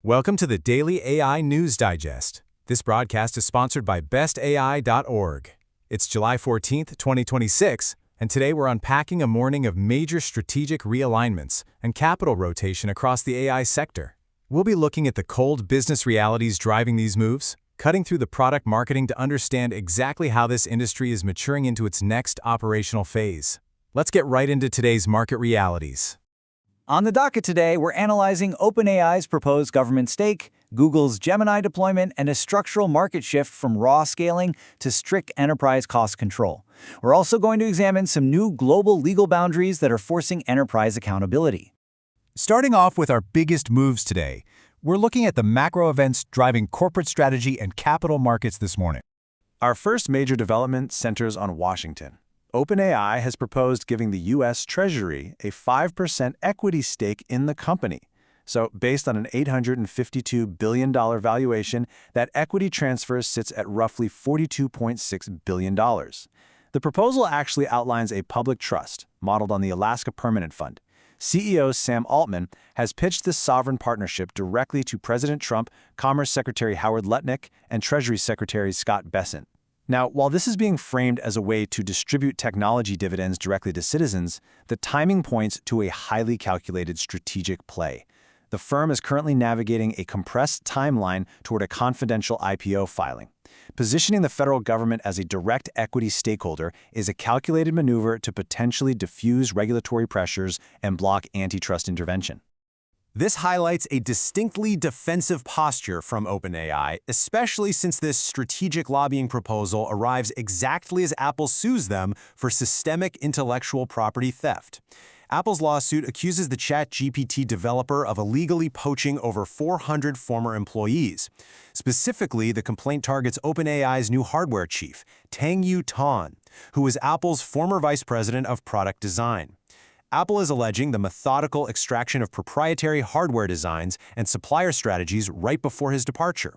Welcome to the Daily AI News Digest. This broadcast is sponsored by bestai.org. It's July 14th, 2026, and today we're unpacking a morning of major strategic realignments and capital rotation across the AI sector. We'll be looking at the cold business realities driving these moves, cutting through the product marketing to understand exactly how this industry is maturing into its next operational phase. Let's get right into today's market realities. On the docket today, we're analyzing OpenAI's proposed government stake, Google's Gemini deployment, and a structural market shift from raw scaling to strict enterprise cost control. We're also going to examine some new global legal boundaries that are forcing enterprise accountability. Starting off with our biggest moves today, we're looking at the macro events driving corporate strategy and capital markets this morning. Our first major development centers on Washington. OpenAI has proposed giving the US Treasury a 5% equity stake in the company. So, based on an $852 billion valuation, that equity transfer sits at roughly $42.6 billion. The proposal actually outlines a public trust, modeled on the Alaska Permanent Fund. CEO Sam Altman has pitched this sovereign partnership directly to President Trump, Commerce Secretary Howard Lutnick, and Treasury Secretary Scott Bessent. Now, while this is being framed as a way to distribute technology dividends directly to citizens, the timing points to a highly calculated strategic play. The firm is currently navigating a compressed timeline toward a confidential IPO filing. Positioning the federal government as a direct equity stakeholder is a calculated maneuver to potentially diffuse regulatory pressures and block antitrust intervention. This highlights a distinctly defensive posture from OpenAI, especially since this strategic lobbying proposal arrives exactly as Apple sues them for systemic intellectual property theft. Apple's lawsuit accuses the ChatGPT developer of illegally poaching over 400 former employees. Specifically, the complaint targets OpenAI's new hardware chief, Tangyu Tan, who was Apple's former vice president of product design. Apple is alleging the methodical extraction of proprietary hardware designs and supplier strategies right before his departure.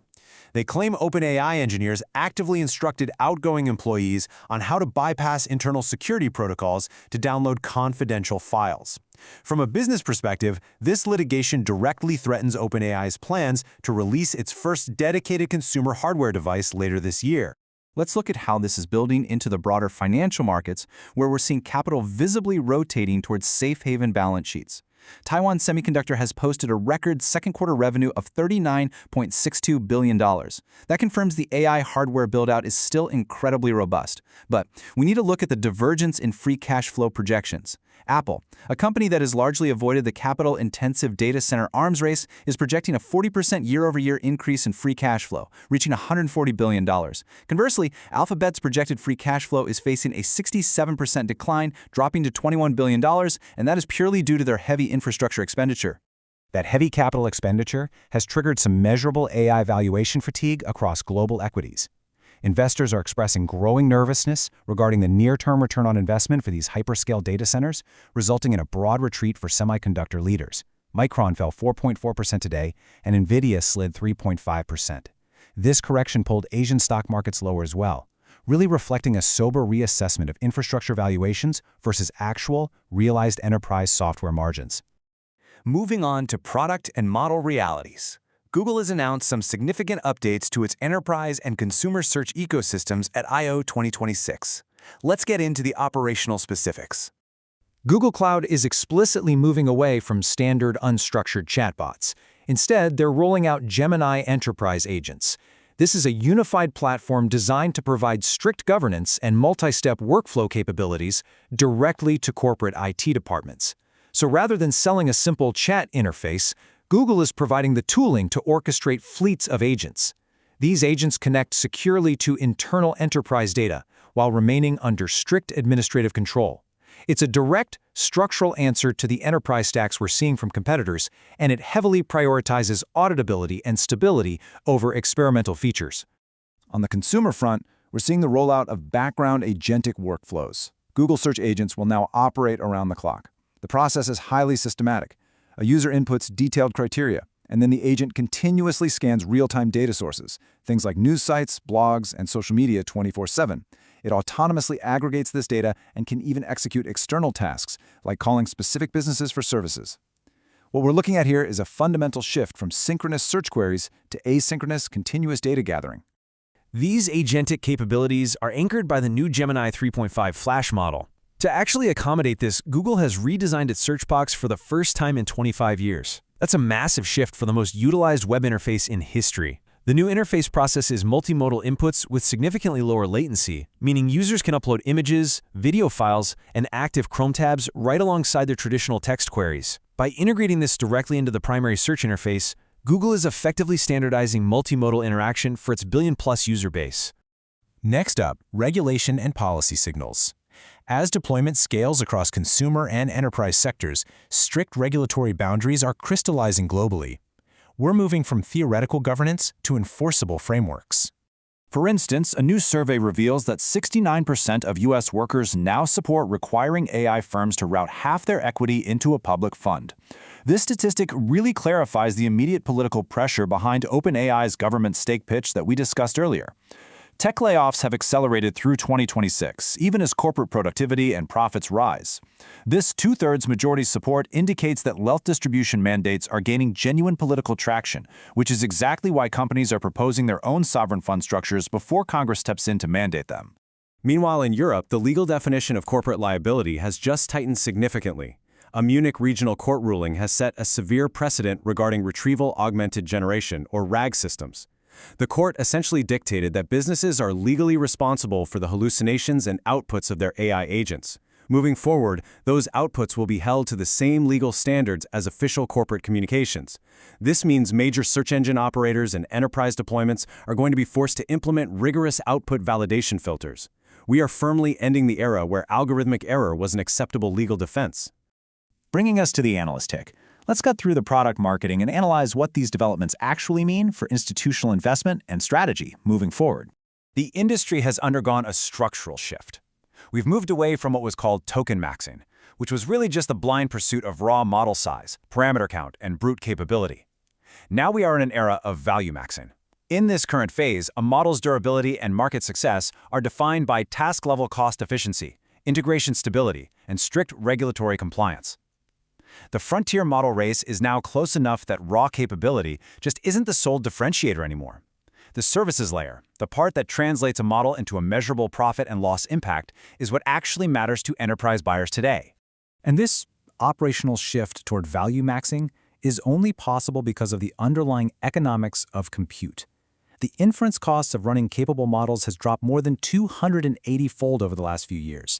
They claim OpenAI engineers actively instructed outgoing employees on how to bypass internal security protocols to download confidential files. From a business perspective, this litigation directly threatens OpenAI's plans to release its first dedicated consumer hardware device later this year. Let's look at how this is building into the broader financial markets, where we're seeing capital visibly rotating towards safe haven balance sheets. Taiwan Semiconductor has posted a record second-quarter revenue of $39.62 billion. That confirms the AI hardware build-out is still incredibly robust. But we need to look at the divergence in free cash flow projections. Apple, a company that has largely avoided the capital-intensive data center arms race, is projecting a 40% year-over-year increase in free cash flow, reaching $140 billion. Conversely, Alphabet's projected free cash flow is facing a 67% decline, dropping to $21 billion, and that is purely due to their heavy infrastructure expenditure. That heavy capital expenditure has triggered some measurable AI valuation fatigue across global equities. Investors are expressing growing nervousness regarding the near-term return on investment for these hyperscale data centers, resulting in a broad retreat for semiconductor leaders. Micron fell 4.4% today, and Nvidia slid 3.5%. This correction pulled Asian stock markets lower as well, really reflecting a sober reassessment of infrastructure valuations versus actual, realized enterprise software margins. Moving on to product and model realities. Google has announced some significant updates to its enterprise and consumer search ecosystems at I/O 2026. Let's get into the operational specifics. Google Cloud is explicitly moving away from standard unstructured chatbots. Instead, they're rolling out Gemini enterprise agents. This is a unified platform designed to provide strict governance and multi-step workflow capabilities directly to corporate IT departments. So rather than selling a simple chat interface, Google is providing the tooling to orchestrate fleets of agents. These agents connect securely to internal enterprise data while remaining under strict administrative control. It's a direct, structural answer to the enterprise stacks we're seeing from competitors, and it heavily prioritizes auditability and stability over experimental features. On the consumer front, we're seeing the rollout of background agentic workflows. Google search agents will now operate around the clock. The process is highly systematic. A user inputs detailed criteria, and then the agent continuously scans real-time data sources, things like news sites, blogs, and social media 24/7. It autonomously aggregates this data and can even execute external tasks, like calling specific businesses for services. What we're looking at here is a fundamental shift from synchronous search queries to asynchronous continuous data gathering. These agentic capabilities are anchored by the new Gemini 3.5 Flash model. To actually accommodate this, Google has redesigned its search box for the first time in 25 years. That's a massive shift for the most utilized web interface in history. The new interface processes multimodal inputs with significantly lower latency, meaning users can upload images, video files, and active Chrome tabs right alongside their traditional text queries. By integrating this directly into the primary search interface, Google is effectively standardizing multimodal interaction for its billion-plus user base. Next up, regulation and policy signals. As deployment scales across consumer and enterprise sectors, strict regulatory boundaries are crystallizing globally. We're moving from theoretical governance to enforceable frameworks. For instance, a new survey reveals that 69% of U.S. workers now support requiring AI firms to route half their equity into a public fund. This statistic really clarifies the immediate political pressure behind OpenAI's government stake pitch that we discussed earlier. Tech layoffs have accelerated through 2026, even as corporate productivity and profits rise. This two-thirds majority support indicates that wealth distribution mandates are gaining genuine political traction, which is exactly why companies are proposing their own sovereign fund structures before Congress steps in to mandate them. Meanwhile, in Europe, the legal definition of corporate liability has just tightened significantly. A Munich regional court ruling has set a severe precedent regarding retrieval augmented generation, or RAG systems. The court essentially dictated that businesses are legally responsible for the hallucinations and outputs of their AI agents. Moving forward, those outputs will be held to the same legal standards as official corporate communications. This means major search engine operators and enterprise deployments are going to be forced to implement rigorous output validation filters. We are firmly ending the era where algorithmic error was an acceptable legal defense. Bringing us to the analyst tick. Let's cut through the product marketing and analyze what these developments actually mean for institutional investment and strategy moving forward. The industry has undergone a structural shift. We've moved away from what was called token maxing, which was really just the blind pursuit of raw model size, parameter count, and brute capability. Now we are in an era of value maxing. In this current phase, a model's durability and market success are defined by task-level cost efficiency, integration stability, and strict regulatory compliance. The frontier model race is now close enough that raw capability just isn't the sole differentiator anymore. The services layer, the part that translates a model into a measurable profit and loss impact, is what actually matters to enterprise buyers today. And this operational shift toward value maxing is only possible because of the underlying economics of compute. The inference costs of running capable models has dropped more than 280-fold over the last few years.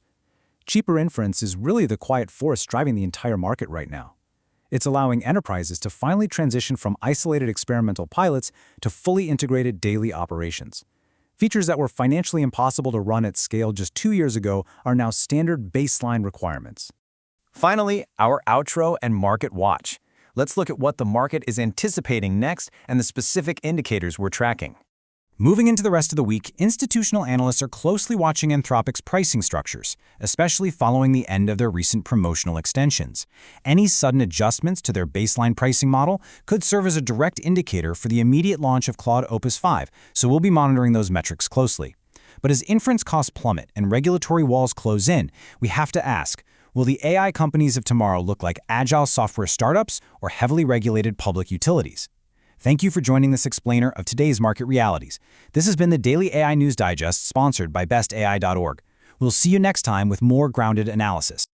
Cheaper inference is really the quiet force driving the entire market right now. It's allowing enterprises to finally transition from isolated experimental pilots to fully integrated daily operations. Features that were financially impossible to run at scale just 2 years ago are now standard baseline requirements. Finally, our outro and market watch. Let's look at what the market is anticipating next and the specific indicators we're tracking. Moving into the rest of the week, institutional analysts are closely watching Anthropic's pricing structures, especially following the end of their recent promotional extensions. Any sudden adjustments to their baseline pricing model could serve as a direct indicator for the immediate launch of Claude Opus 5, so we'll be monitoring those metrics closely. But as inference costs plummet and regulatory walls close in, we have to ask, will the AI companies of tomorrow look like agile software startups or heavily regulated public utilities? Thank you for joining this explainer of today's market realities. This has been the Daily AI News Digest sponsored by bestai.org. We'll see you next time with more grounded analysis.